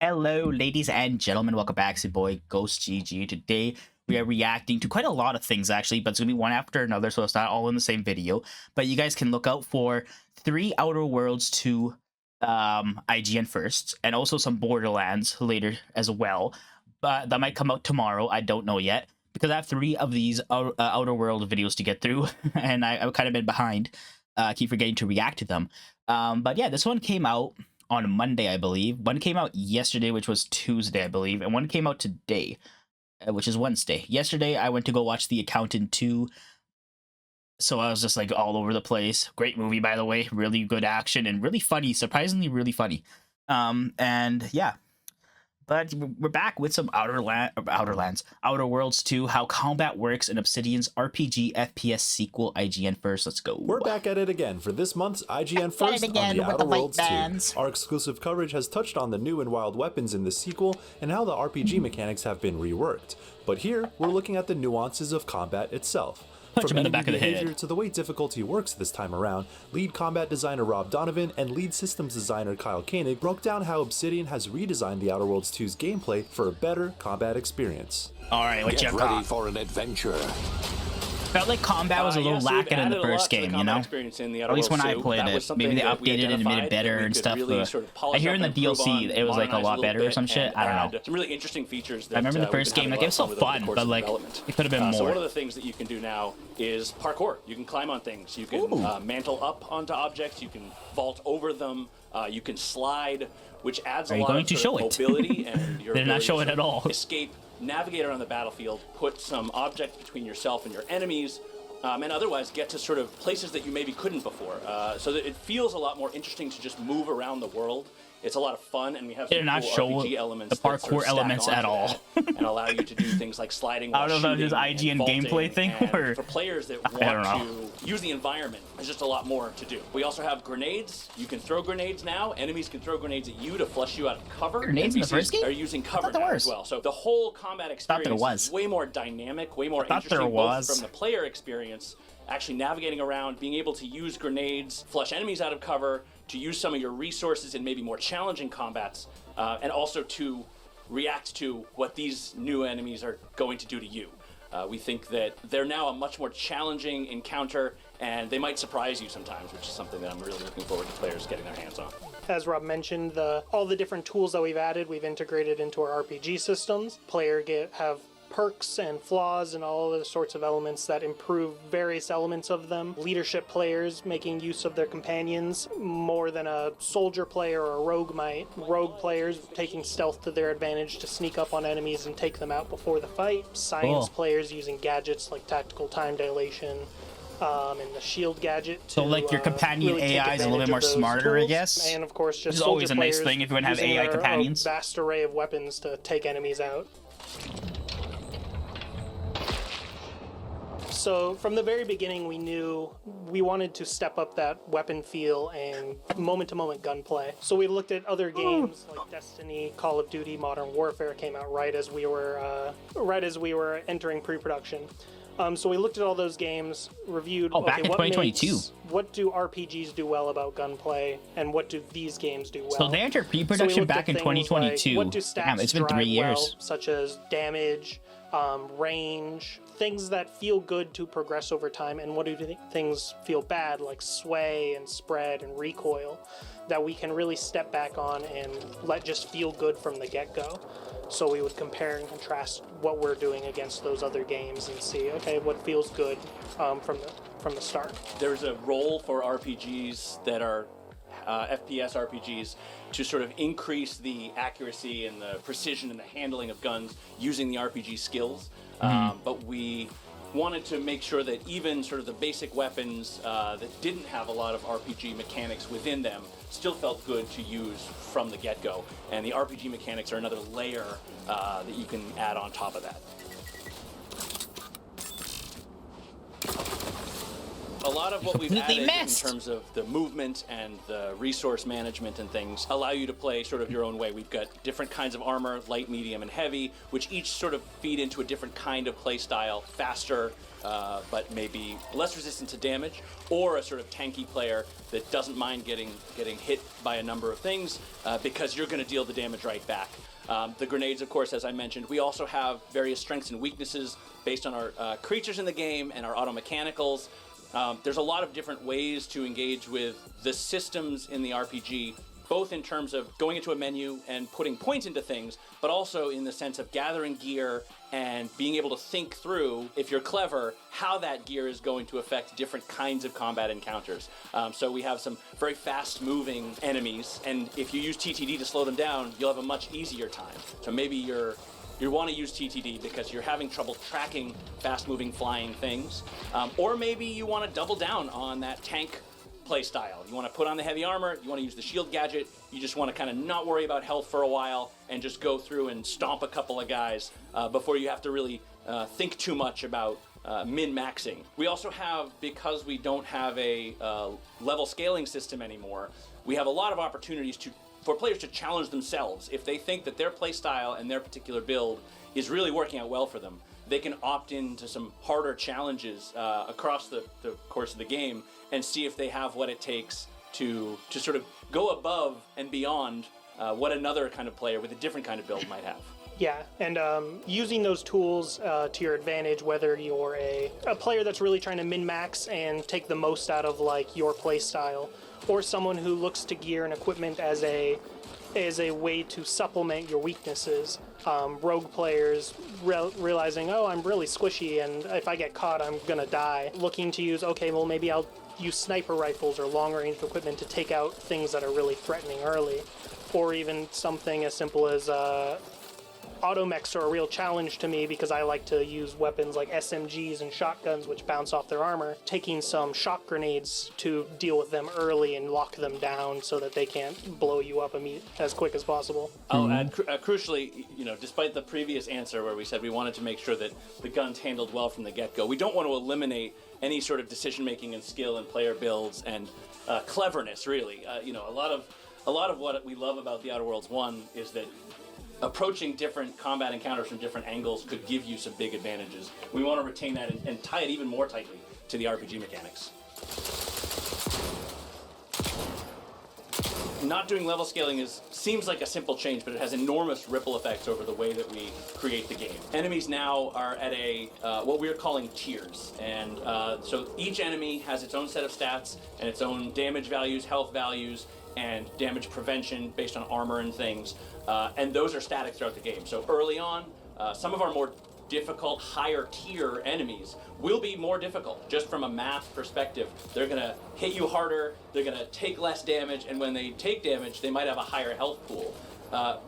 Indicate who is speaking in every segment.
Speaker 1: Hello, ladies and gentlemen. Welcome back to boy GhostGG. Today we are reacting to quite a lot of things actually, but it's gonna be one after another, so it's not all in the same video. But you guys can look out for 3 Outer Worlds to IGN first, and also some Borderlands later as well. But that might come out tomorrow. I don't know yet because I have 3 of these Outer World videos to get through, and I've kind of been behind. I keep forgetting to react to them. But yeah, this one came out on Monday, I believe. One came out yesterday, which was Tuesday, I believe, and one came out today, which is Wednesday. Yesterday, I went to go watch The Accountant 2, so I was just like all over the place. Great movie, by the way. Really good action and really funny, surprisingly really funny. And yeah. But we're back with some Outer Worlds 2, how combat works in Obsidian's RPG FPS sequel. IGN first, let's go.
Speaker 2: We're back at it again for this month's IGN first on the Outer Worlds 2. Our exclusive coverage has touched on the new and wild weapons in the sequel and how the RPG mechanics have been reworked. But here, we're looking at the nuances of combat itself.
Speaker 1: Punch him
Speaker 2: From
Speaker 1: in the
Speaker 2: enemy
Speaker 1: back of the
Speaker 2: behavior
Speaker 1: head.
Speaker 2: to the way difficulty works this time around, lead combat designer Rob Donovan and lead systems designer Kyle Koenig broke down how Obsidian has redesigned the Outer Worlds 2's gameplay for a better combat experience.
Speaker 1: Alright, what you
Speaker 3: Get ready for an adventure.
Speaker 1: Felt like combat was a little lacking in the first game, you know? At least when I played it. Maybe they updated it and made it better and stuff. I hear in the DLC it was like a lot better or some shit. I don't know.
Speaker 4: Some really interesting features.
Speaker 1: I remember the first game, like it was so fun, but like it could have been more.
Speaker 4: So one of the things that you can do now is parkour. You can climb on things. You can mantle up onto objects. You can vault over them. You can slide, which adds a lot of mobility and your
Speaker 1: They're not showing it at all.
Speaker 4: Escape, navigate around the battlefield, put some objects between yourself and your enemies, and otherwise get to sort of places that you maybe couldn't before. So that it feels a lot more interesting to just move around the world. It's a lot of fun, and we have some cool RPG elements,
Speaker 1: the parkour elements at all,
Speaker 4: and allow you to do things like sliding.
Speaker 1: I don't know if that was just IGN gameplay thing, or
Speaker 4: for players that want to use the environment, there's just a lot more to do. We also have grenades. You can throw grenades now. Enemies can throw grenades at you to flush you out of cover.
Speaker 1: Grenades in the first game?
Speaker 4: Are using cover now as well. So the whole combat experience is way more dynamic, way more interesting, both from the player experience, actually navigating around, being able to use grenades, flush enemies out of cover, to use some of your resources in maybe more challenging combats, and also to react to what these new enemies are going to do to you. We think that they're now a much more challenging encounter, and they might surprise you sometimes, which is something that I'm really looking forward to players getting their hands on.
Speaker 5: As Rob mentioned, all the different tools that we've added, we've integrated into our RPG systems. Player have perks and flaws and all other sorts of elements that improve various elements of them. Leadership players making use of their companions more than a soldier player or a rogue might. Rogue players taking stealth to their advantage to sneak up on enemies and take them out before the fight. Science players using gadgets like tactical time dilation and the shield gadget to,
Speaker 1: so like your companion
Speaker 5: really
Speaker 1: AI is a little bit more smarter, I guess.
Speaker 5: And of course, just
Speaker 1: which is always a nice thing if you want to have AI companions.
Speaker 5: A vast array of weapons to take enemies out. So from the very beginning, we knew we wanted to step up that weapon feel and moment-to-moment gunplay. So we looked at other games like Destiny, Call of Duty, Modern Warfare came out right as we were entering pre-production. So we looked at all those games, reviewed.
Speaker 1: Back in 2022.
Speaker 5: What do RPGs do well about gunplay, and what do these games do well?
Speaker 1: So they entered pre-production back in 2022.
Speaker 5: Like, what do stats
Speaker 1: Damn, it's been 3 years.
Speaker 5: well, such as damage, range, things that feel good to progress over time, and what do things feel bad, like sway and spread and recoil, that we can really step back on and let just feel good from the get-go. So we would compare and contrast what we're doing against those other games and see, okay, what feels good from the start.
Speaker 4: There's a role for RPGs that are FPS RPGs to sort of increase the accuracy and the precision and the handling of guns using the RPG skills. But we wanted to make sure that even sort of the basic weapons that didn't have a lot of RPG mechanics within them still felt good to use from the get-go. And the RPG mechanics are another layer that you can add on top of that. A lot of what we've added in terms of the movement and the resource management and things allow you to play sort of your own way. We've got different kinds of armor, light, medium, and heavy, which each sort of feed into a different kind of play style, faster, but maybe less resistant to damage, or a sort of tanky player that doesn't mind getting hit by a number of things because you're going to deal the damage right back. The grenades, of course, as I mentioned. We also have various strengths and weaknesses based on our creatures in the game and our auto mechanicals. There's a lot of different ways to engage with the systems in the RPG, both in terms of going into a menu and putting points into things, but also in the sense of gathering gear and being able to think through, if you're clever, how that gear is going to affect different kinds of combat encounters. So we have some very fast-moving enemies, and if you use TTD to slow them down, you'll have a much easier time. So maybe you want to use TTD because you're having trouble tracking fast-moving flying things, or maybe you want to double down on that tank play style. You want to put on the heavy armor, you want to use the shield gadget, you just want to kind of not worry about health for a while and just go through and stomp a couple of guys before you have to really think too much about min-maxing. We also have, because we don't have a level scaling system anymore, we have a lot of opportunities for players to challenge themselves. If they think that their play style and their particular build is really working out well for them, they can opt into some harder challenges across the course of the game and see if they have what it takes to sort of go above and beyond what another kind of player with a different kind of build might have.
Speaker 5: Yeah, and using those tools to your advantage, whether you're a player that's really trying to min-max and take the most out of like your play style, or someone who looks to gear and equipment as a way to supplement your weaknesses. Rogue players realizing, oh, I'm really squishy, and if I get caught, I'm gonna die. Looking to use, okay, well, maybe I'll use sniper rifles or long-range equipment to take out things that are really threatening early. Or even something as simple as automechs are a real challenge to me because I like to use weapons like SMGs and shotguns which bounce off their armor. Taking some shock grenades to deal with them early and lock them down so that they can't blow you up as quick as possible.
Speaker 4: I'll add, crucially, despite the previous answer where we said we wanted to make sure that the gun's handled well from the get-go, we don't want to eliminate any sort of decision-making and skill and player builds and cleverness, really. A lot of what we love about The Outer Worlds 1 is that approaching different combat encounters from different angles could give you some big advantages. We want to retain that and tie it even more tightly to the RPG mechanics. Not doing level scaling seems like a simple change, but it has enormous ripple effects over the way that we create the game. Enemies now are at what we're calling tiers, and so each enemy has its own set of stats and its own damage values, health values, and damage prevention based on armor and things, and those are static throughout the game. So early on, some of our more difficult, higher tier enemies will be more difficult just from a math perspective. They're going to hit you harder, they're going to take less damage, and when they take damage, they might have a higher health pool.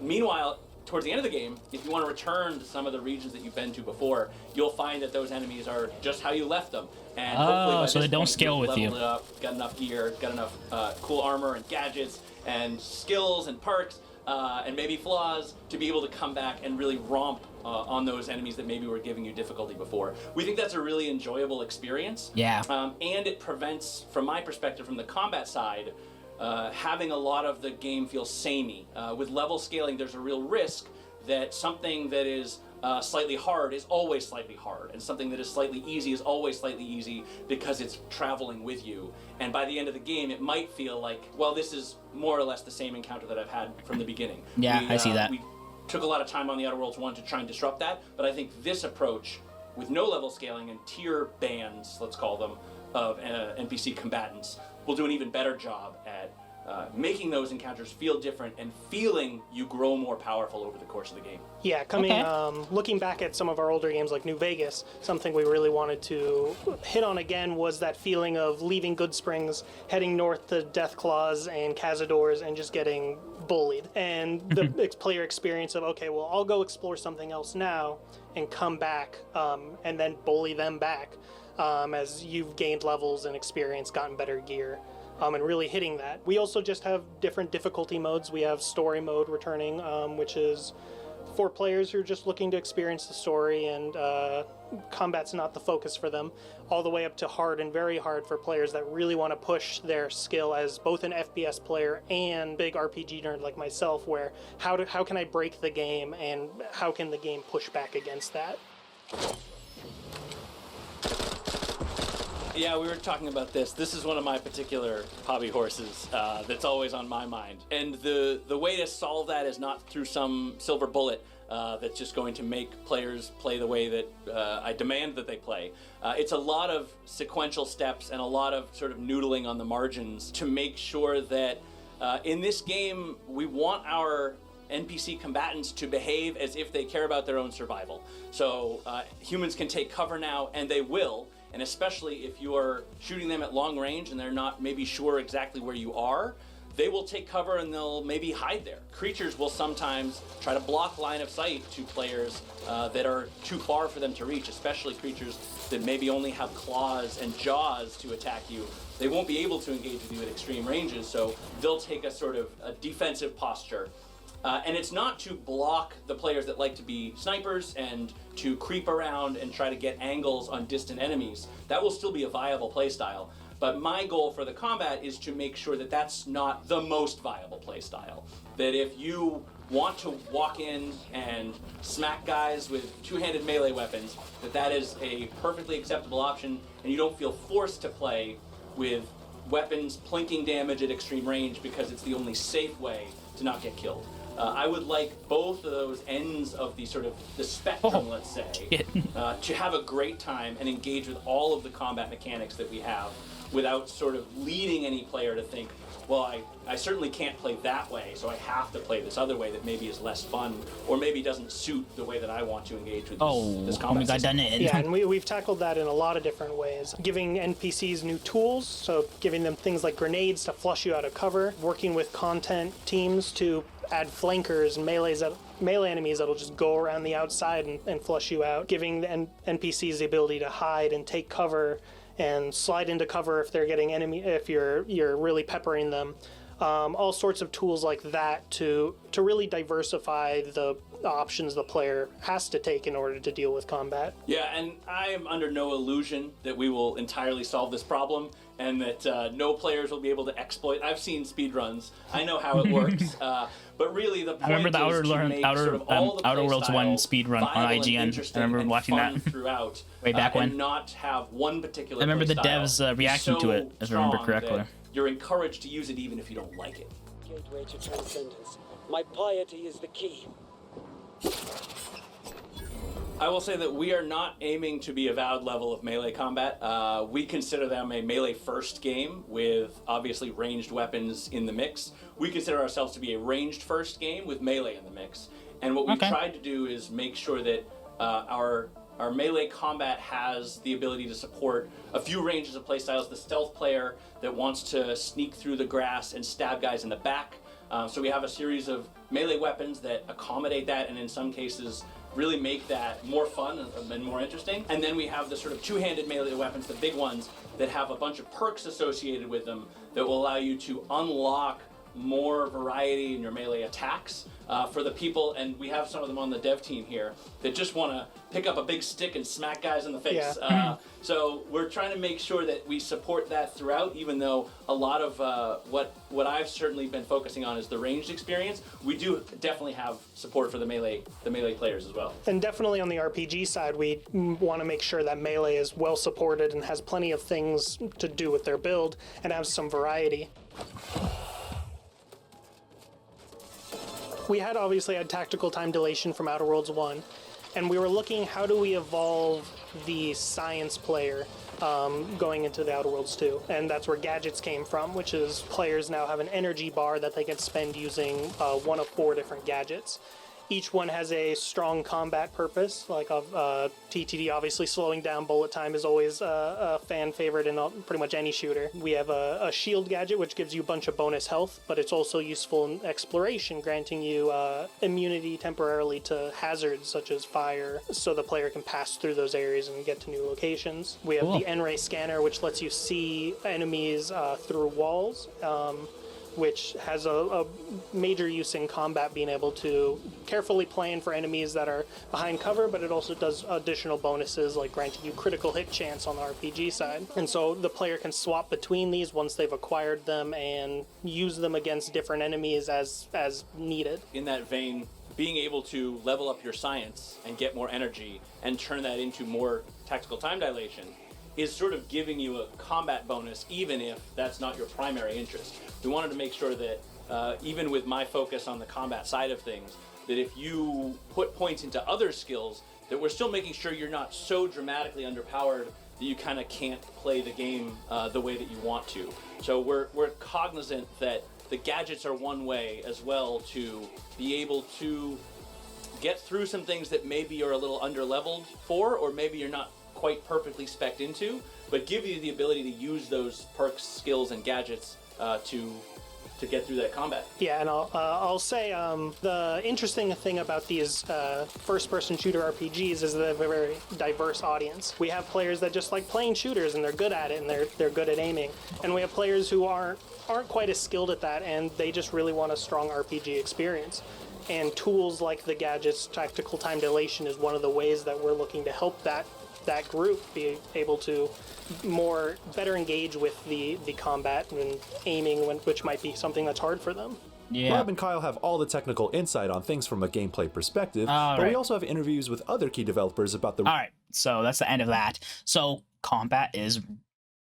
Speaker 4: Meanwhile, towards the end of the game, if you want to return to some of the regions that you've been to before, you'll find that those enemies are just how you left them. And hopefully by
Speaker 1: so they don't scale with you.
Speaker 4: Leveled it up, got enough gear, got enough cool armor and gadgets and skills and perks and maybe flaws to be able to come back and really romp on those enemies that maybe were giving you difficulty before. We think that's a really enjoyable experience.
Speaker 1: Yeah.
Speaker 4: And it prevents, from my perspective, from the combat side, having a lot of the game feel samey. With level scaling, there's a real risk that something that is slightly hard is always slightly hard, and something that is slightly easy is always slightly easy because it's traveling with you. And by the end of the game, it might feel like, well, this is more or less the same encounter that I've had from the beginning.
Speaker 1: Yeah, I see that.
Speaker 4: We took a lot of time on The Outer Worlds 1 to try and disrupt that, but I think this approach, with no level scaling and tier bands, let's call them, of NPC combatants, will do an even better job at making those encounters feel different and feeling you grow more powerful over the course of the game.
Speaker 5: Yeah, looking back at some of our older games like New Vegas, something we really wanted to hit on again was that feeling of leaving Goodsprings, heading north to Deathclaws and Cazadors, and just getting bullied. And the player experience of, okay, well, I'll go explore something else now and come back and then bully them back as you've gained levels and experience, gotten better gear. And really hitting that. We also just have different difficulty modes. We have story mode returning, which is For players who are just looking to experience the story and combat's not the focus for them, all the way up to hard and very hard for players that really want to push their skill as both an FPS player and big RPG nerd like myself, where how can I break the game and how can the game push back against that?
Speaker 4: Yeah, we were talking about this. This is one of my particular hobby horses that's always on my mind. And the way to solve that is not through some silver bullet that's just going to make players play the way that I demand that they play. It's a lot of sequential steps and a lot of sort of noodling on the margins to make sure that in this game we want our NPC combatants to behave as if they care about their own survival. So humans can take cover now, and they will. And especially if you are shooting them at long range and they're not maybe sure exactly where you are, they will take cover and they'll maybe hide there. Creatures will sometimes try to block line of sight to players that are too far for them to reach, especially creatures that maybe only have claws and jaws to attack you. They won't be able to engage with you at extreme ranges, so they'll take a sort of a defensive posture. And it's not to block the players that like to be snipers and to creep around and try to get angles on distant enemies. That will still be a viable playstyle. But my goal for the combat is to make sure that that's not the most viable playstyle. That if you want to walk in and smack guys with two-handed melee weapons, that is a perfectly acceptable option, and you don't feel forced to play with weapons plinking damage at extreme range because it's the only safe way to not get killed. I would like both of those ends of the sort of the spectrum, let's say, to have a great time and engage with all of the combat mechanics that we have without sort of leading any player to think, well, I certainly can't play that way, so I have to play this other way that maybe is less fun or maybe doesn't suit the way that I want to engage with this combat system.
Speaker 5: Yeah, and we've tackled that in a lot of different ways. Giving NPCs new tools, so giving them things like grenades to flush you out of cover, working with content teams to add flankers and melee enemies that'll just go around the outside and flush you out, giving the NPCs the ability to hide and take cover and slide into cover if they're getting if you're really peppering them. All sorts of tools like that to really diversify the options the player has to take in order to deal with combat.
Speaker 4: Yeah, and I am under no illusion that we will entirely solve this problem and that no players will be able to exploit. I've seen speedruns. I know how it works. But really, the point
Speaker 1: I remember the Outer Worlds 1 speedrun on IGN. I remember watching that
Speaker 4: throughout,
Speaker 1: way back when.
Speaker 4: And not have one particular.
Speaker 1: I remember the devs' reaction to it, if I remember correctly.
Speaker 4: You're encouraged to use it even if you don't like it.
Speaker 3: Gateway to transcendence. My piety is the key.
Speaker 4: I will say that we are not aiming to be avowed level of melee combat. We consider them a melee-first game with obviously ranged weapons in the mix. We consider ourselves to be a ranged-first game with melee in the mix. And what we've tried to do is make sure that our melee combat has the ability to support a few ranges of playstyles. The stealth player that wants to sneak through the grass and stab guys in the back. So we have a series of melee weapons that accommodate that, and in some cases really make that more fun and more interesting. And then we have the sort of two-handed melee weapons, the big ones, that have a bunch of perks associated with them that will allow you to unlock more variety in your melee attacks for the people, and we have some of them on the dev team here that just want to pick up a big stick and smack guys in the face. Yeah. So we're trying to make sure that we support that throughout, even though a lot of what I've certainly been focusing on is the ranged experience. We do definitely have support for the melee players as well.
Speaker 5: And definitely on the RPG side, we want to make sure that melee is well supported and has plenty of things to do with their build and has some variety. We had obviously had tactical time dilation from Outer Worlds 1, and we were looking how do we evolve the science player going into the Outer Worlds 2, and that's where gadgets came from, which is players now have an energy bar that they can spend using one of 4 different gadgets. Each one has a strong combat purpose, like TTD, obviously slowing down bullet time is always a fan favorite in pretty much any shooter. We have a shield gadget, which gives you a bunch of bonus health, but it's also useful in exploration, granting you immunity temporarily to hazards such as fire, so the player can pass through those areas and get to new locations. We have the N-ray scanner, which lets you see enemies through walls. which has a major use in combat, being able to carefully plan for enemies that are behind cover, but it also does additional bonuses like granting you critical hit chance on the RPG side. And so the player can swap between these once they've acquired them and use them against different enemies as needed.
Speaker 4: In that vein, being able to level up your science and get more energy and turn that into more tactical time dilation is sort of giving you a combat bonus, even if that's not your primary interest. We wanted to make sure that even with my focus on the combat side of things, that if you put points into other skills, that we're still making sure you're not so dramatically underpowered that you kind of can't play the game the way that you want to. So we're cognizant that the gadgets are one way as well to be able to get through some things that maybe you're a little underleveled for, or maybe you're not quite perfectly spec'd into, but give you the ability to use those perks, skills, and gadgets to get through that combat.
Speaker 5: Yeah, and I'll say the interesting thing about these first-person shooter RPGs is that they're a very diverse audience. We have players that just like playing shooters and they're good at it and they're good at aiming, and we have players who aren't quite as skilled at that and they just really want a strong RPG experience. And tools like the gadgets, tactical time dilation, is one of the ways that we're looking to help that group be able to better engage with the combat and aiming, which might be something that's hard for them.
Speaker 2: Yeah. Rob and Kyle have all the technical insight on things from a gameplay perspective, but we also have interviews with other key developers about the...
Speaker 1: Alright, so that's the end of that. So combat is,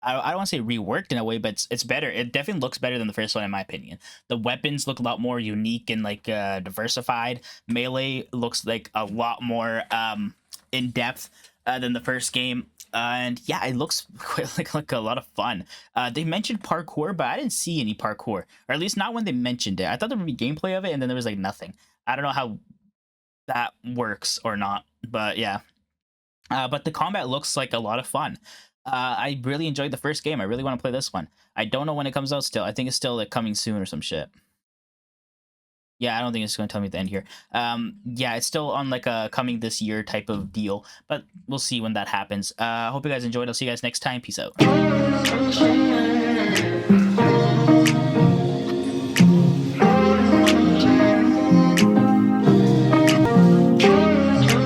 Speaker 1: I don't want to say reworked in a way, but it's better. It definitely looks better than the first one, in my opinion. The weapons look a lot more unique and like diversified. Melee looks like a lot more in depth than the first game, and yeah, it looks quite like a lot of fun. They mentioned parkour, but I didn't see any parkour, or at least not when they mentioned it. I thought there would be gameplay of it, and then there was like nothing. I don't know how that works or not, but yeah. But the combat looks like a lot of fun. I really enjoyed the first game. I really want to play this one. I don't know when it comes out still. I think it's still like coming soon or some shit. Yeah, I don't think it's going to tell me at the end here. Yeah, it's still on like a coming this year type of deal, but we'll see when that happens. I hope you guys enjoyed. I'll see you guys next time. Peace out.